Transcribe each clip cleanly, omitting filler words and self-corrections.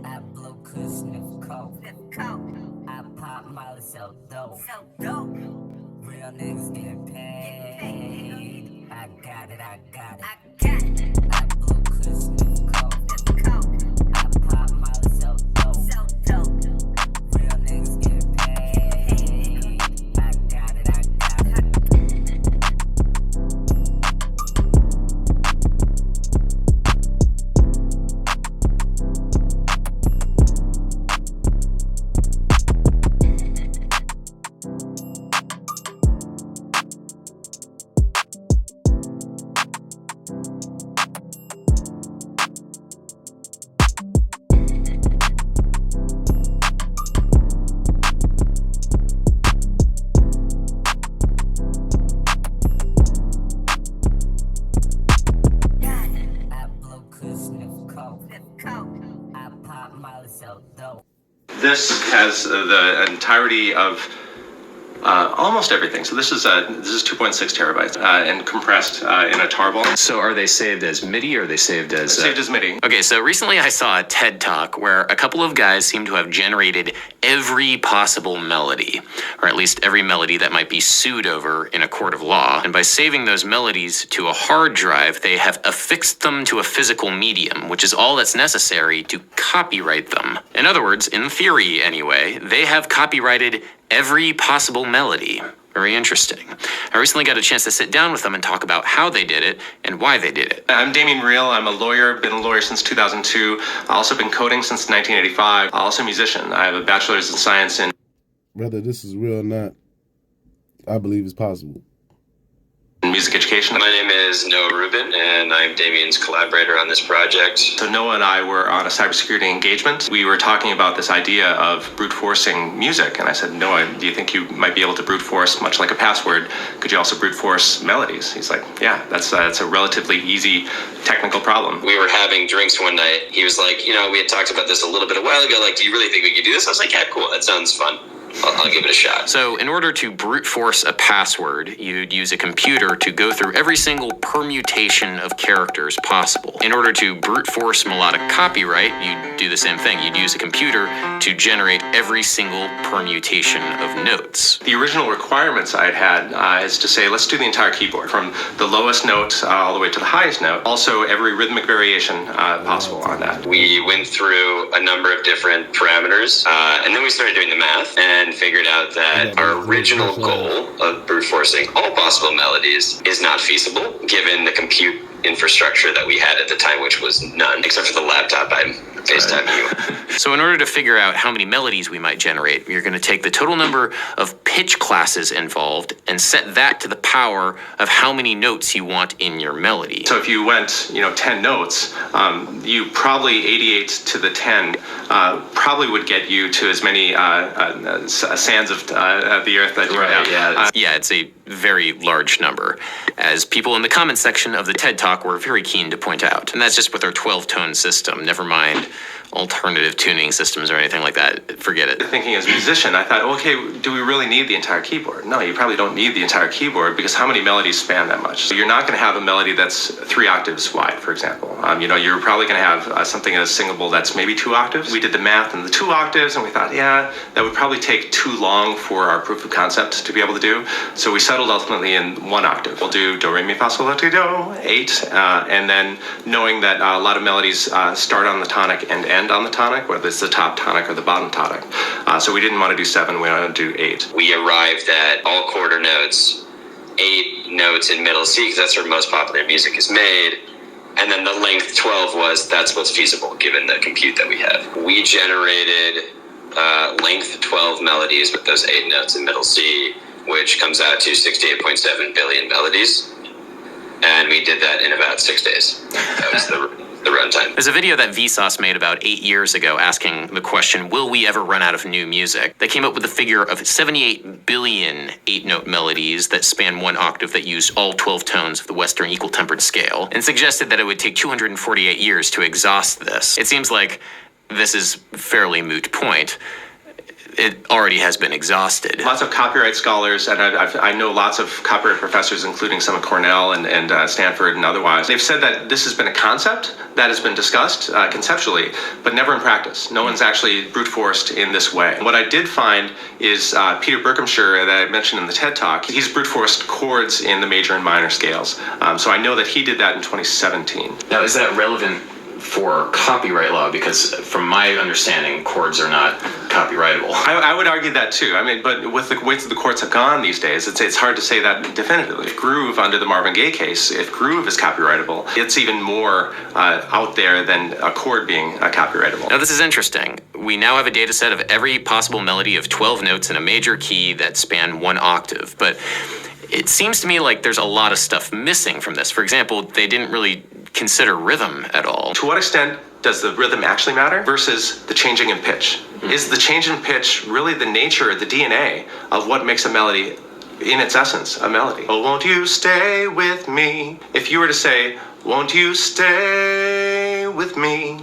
I blow kush, sniff coke. I pop Molly, sell dope. Real niggas get paid. I got it. I blow kush, sniff coke. I pop Molly, sell dope. Real niggas get paid. I got it. I blow kush, sniff coke. I pop Molly, sell dope. This has the entirety of almost everything. So this is 2.6 terabytes and compressed in a tarball. So are they saved as MIDI or are they saved as... Saved as MIDI. Okay, so recently I saw a TED Talk where a couple of guys seem to have generated every possible melody, or at least every melody that might be sued over in a court of law. And by saving those melodies to a hard drive, they have affixed them to a physical medium, which is all that's necessary to copyright them. In other words, in theory anyway, they have copyrighted every possible melody. Very interesting. I recently got a chance to sit down with them and talk about how they did it and why they did it. I'm Damien Real. I'm a lawyer, been a lawyer since 2002. I've also been coding since 1985. I'm also a musician. I have a bachelor's in science in Whether this is real or not, I believe it's possible. music education. My name is Noah Rubin, and I'm Damien's collaborator on this project. So Noah and I were on a cybersecurity engagement. We were talking about this idea of brute forcing music, and I said, Noah, do you think you might be able to brute force, much like a password? Could you also brute force melodies? He's like, yeah, that's a relatively easy technical problem. We were having drinks one night. He was like, we had talked about this a little bit a while ago. Like, do you really think we could do this? I was like, yeah, cool. That sounds fun. I'll give it a shot. So in order to brute force a password, you'd use a computer to go through every single permutation of characters possible. In order to brute force melodic copyright, you'd do the same thing. You'd use a computer to generate every single permutation of notes. The original requirements I had is to say, let's do the entire keyboard from the lowest note all the way to the highest note. Also, every rhythmic variation possible on that. We went through a number of different parameters, and then we started doing the math and figured out that our original goal of brute forcing all possible melodies is not feasible given the compute infrastructure that we had at the time, which was none, except for the laptop I'm FaceTiming you. So in order to figure out how many melodies we might generate, you're going to take the total number of pitch classes involved and set that to the power of how many notes you want in your melody. So if you went, 10 notes, you probably 88 to the 10 probably would get you to as many sands of the earth that you have. Yeah, it's a very large number, as people in the comment section of the TED Talk were very keen to point out. And that's just with our 12-tone system, never mind alternative tuning systems or anything like that. Forget it. Thinking as a musician, I thought, okay, do we really need the entire keyboard? No, you probably don't need the entire keyboard because how many melodies span that much? So you're not going to have a melody that's 3 octaves wide, for example. You're probably going to have something as singable that's maybe 2 octaves. We did the math in the 2 octaves and we thought, yeah, that would probably take too long for our proof of concept to be able to do. So we settled ultimately in 1 octave. We'll do do, re, mi, fa, sol, la, ti, do, 8, and then knowing that a lot of melodies start on the tonic and end on the tonic, whether it's the top tonic or the bottom tonic. So we didn't want to do 7, we wanted to do 8. We arrived at all quarter notes, 8 notes in middle C, because that's where most popular music is made. And then the length 12 was, that's what's feasible given the compute that we have. We generated length 12 melodies with those 8 notes in middle C, which comes out to 68.7 billion melodies. And we did that in about 6 days. That was the runtime. There's a video that Vsauce made about 8 years ago asking the question, will we ever run out of new music? They came up with a figure of 78 billion 8-note melodies that span 1 octave that used all 12 tones of the Western equal tempered scale, and suggested that it would take 248 years to exhaust this. It seems like this is fairly moot point. it already has been exhausted. Lots of copyright scholars, and I know lots of copyright professors, including some at Cornell and Stanford and otherwise. They've said that this has been a concept that has been discussed conceptually, but never in practice. No one's actually brute forced in this way. What I did find is Peter Berkhamshire, that I mentioned in the TED Talk, he's brute forced chords in the major and minor scales. So I know that he did that in 2017. Now, is that relevant for copyright law? Because from my understanding, chords are not copyrightable. I would argue that too. I mean, but with the way the courts have gone these days, it's hard to say that definitively. If Groove, under the Marvin Gaye case, if Groove is copyrightable, it's even more out there than a chord being copyrightable. Now, this is interesting. We now have a data set of every possible melody of 12 notes in a major key that span 1 octave, but it seems to me like there's a lot of stuff missing from this. For example, they didn't really consider rhythm at all. To what extent does the rhythm actually matter versus the changing in pitch? Is the change in pitch really the nature, the DNA of what makes a melody, in its essence, a melody? Oh, won't you stay with me? If you were to say, won't you stay with me?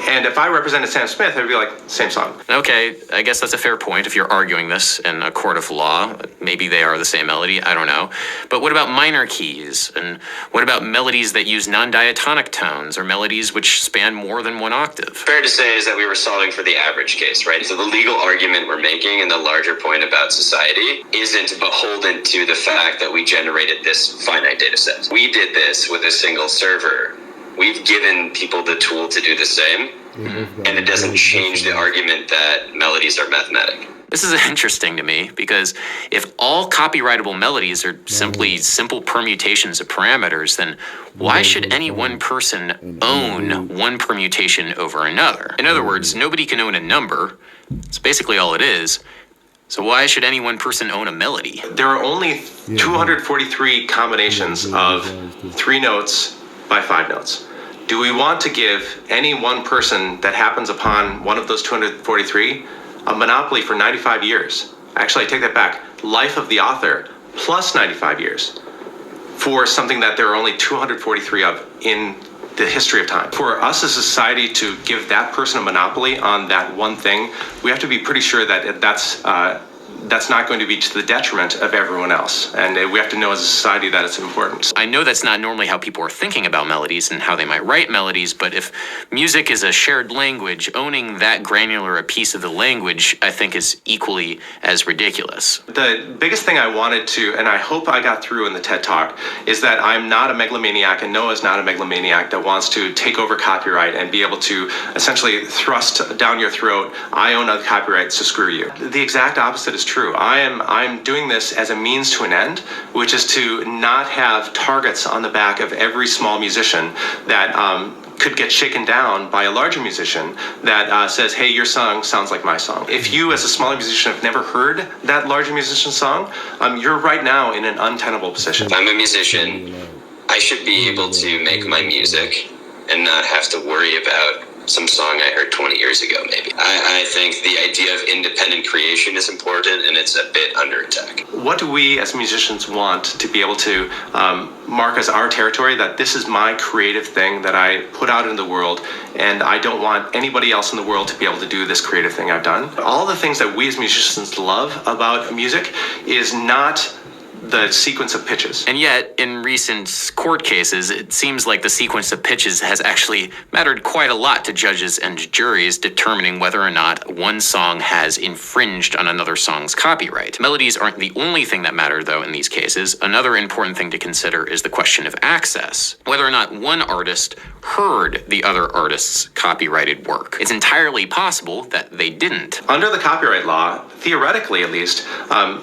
And if I represented Sam Smith, I'd be like, same song. Okay, I guess that's a fair point if you're arguing this in a court of law. Maybe they are the same melody, I don't know. But what about minor keys? And what about melodies that use non-diatonic tones or melodies which span more than 1 octave? Fair to say is that we were solving for the average case, right? So the legal argument we're making and the larger point about society isn't beholden to the fact that we generated this finite data set. We did this with a single server. We've given people the tool to do the same, and it doesn't change the argument that melodies are mathematic. This is interesting to me because if all copyrightable melodies are simply simple permutations of parameters, then why should any one person own one permutation over another? In other words, nobody can own a number. It's basically all it is. So why should any one person own a melody? There are only 243 combinations of 3 notes by 5 notes. Do we want to give any one person that happens upon one of those 243 a monopoly for 95 years? Actually, I take that back. Life of the author plus 95 years for something that there are only 243 of in the history of time. For us as a society to give that person a monopoly on that one thing, we have to be pretty sure that that's not going to be to the detriment of everyone else. And we have to know as a society that it's important. I know that's not normally how people are thinking about melodies and how they might write melodies, but if music is a shared language, owning that granular a piece of the language, I think, is equally as ridiculous. The biggest thing I wanted to, and I hope I got through in the TED Talk, is that I'm not a megalomaniac, and Noah's not a megalomaniac that wants to take over copyright and be able to essentially thrust down your throat, I own the copyright, so screw you. The exact opposite is true. I'm doing this as a means to an end, which is to not have targets on the back of every small musician that could get shaken down by a larger musician that says, hey, your song sounds like my song. If you as a smaller musician have never heard that larger musician's song, you're right now in an untenable position. If I'm a musician, I should be able to make my music and not have to worry about some song I heard 20 years ago, maybe. I think the idea of independent creation is important, and it's a bit under attack. What do we as musicians want to be able to mark as our territory, that this is my creative thing that I put out into the world, and I don't want anybody else in the world to be able to do this creative thing I've done? All the things that we as musicians love about music is not the sequence of pitches. And yet, in recent court cases, it seems like the sequence of pitches has actually mattered quite a lot to judges and juries determining whether or not one song has infringed on another song's copyright. Melodies aren't the only thing that matter, though, in these cases. Another important thing to consider is the question of access. Whether or not one artist heard the other artist's copyrighted work. It's entirely possible that they didn't. Under the copyright law, theoretically at least,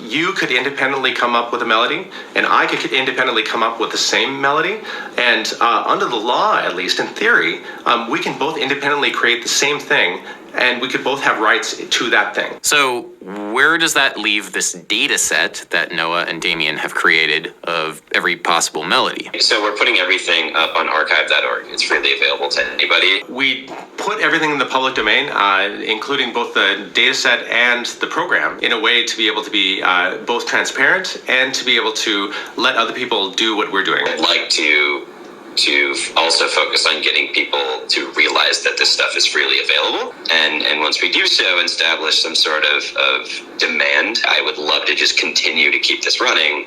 you could independently come up with a melody, and I could independently come up with the same melody, and under the law, at least in theory, we can both independently create the same thing, and we could both have rights to that thing. So where does that leave this data set that Noah and Damien have created of every possible melody? So we're putting everything up on archive.org. It's freely available to anybody. We put everything in the public domain, including both the data set and the program, in a way to be able to be both transparent and to be able to let other people do what we're doing. I'd like to to also focus on getting people to realize that this stuff is freely available. And once we do so, establish some sort of demand, I would love to just continue to keep this running,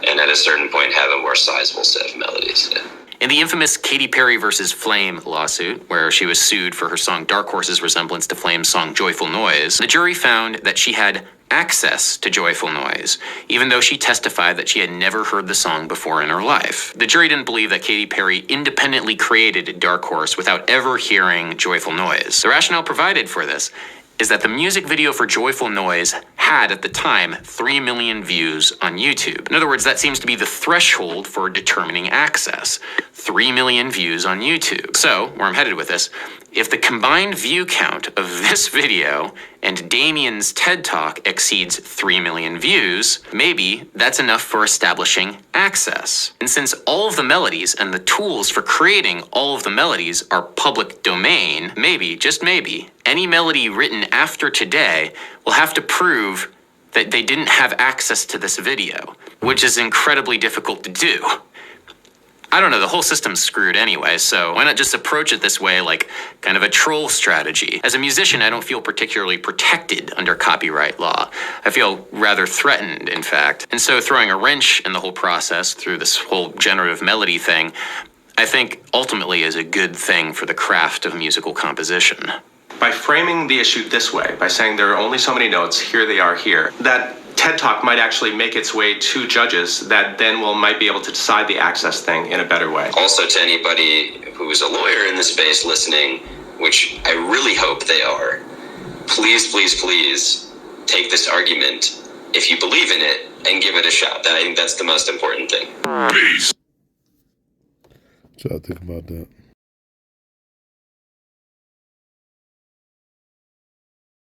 and at a certain point have a more sizable set of melodies. In the infamous Katy Perry versus Flame lawsuit, where she was sued for her song Dark Horse's resemblance to Flame's song Joyful Noise, the jury found that she had access to Joyful Noise, even though she testified that she had never heard the song before in her life. The jury didn't believe that Katy Perry independently created Dark Horse without ever hearing Joyful Noise. The rationale provided for this is that the music video for Joyful Noise had, at the time, 3 million views on YouTube. In other words, that seems to be the threshold for determining access. 3 million views on YouTube. So, where I'm headed with this, if the combined view count of this video and Damien's TED Talk exceeds 3 million views, maybe that's enough for establishing access. And since all of the melodies and the tools for creating all of the melodies are public domain, maybe, just maybe, any melody written after today will have to prove that they didn't have access to this video, which is incredibly difficult to do. I don't know, the whole system's screwed anyway, so why not just approach it this way, like kind of a troll strategy? As a musician, I don't feel particularly protected under copyright law. I feel rather threatened, in fact. And so throwing a wrench in the whole process through this whole generative melody thing, I think ultimately is a good thing for the craft of musical composition. By framing the issue this way, by saying there are only so many notes, here they are here, that TED Talk might actually make its way to judges that then might be able to decide the access thing in a better way. Also, to anybody who's a lawyer in the space listening, which I really hope they are, please, please, please take this argument, if you believe in it, and give it a shot. I think that's the most important thing. Try to think about that.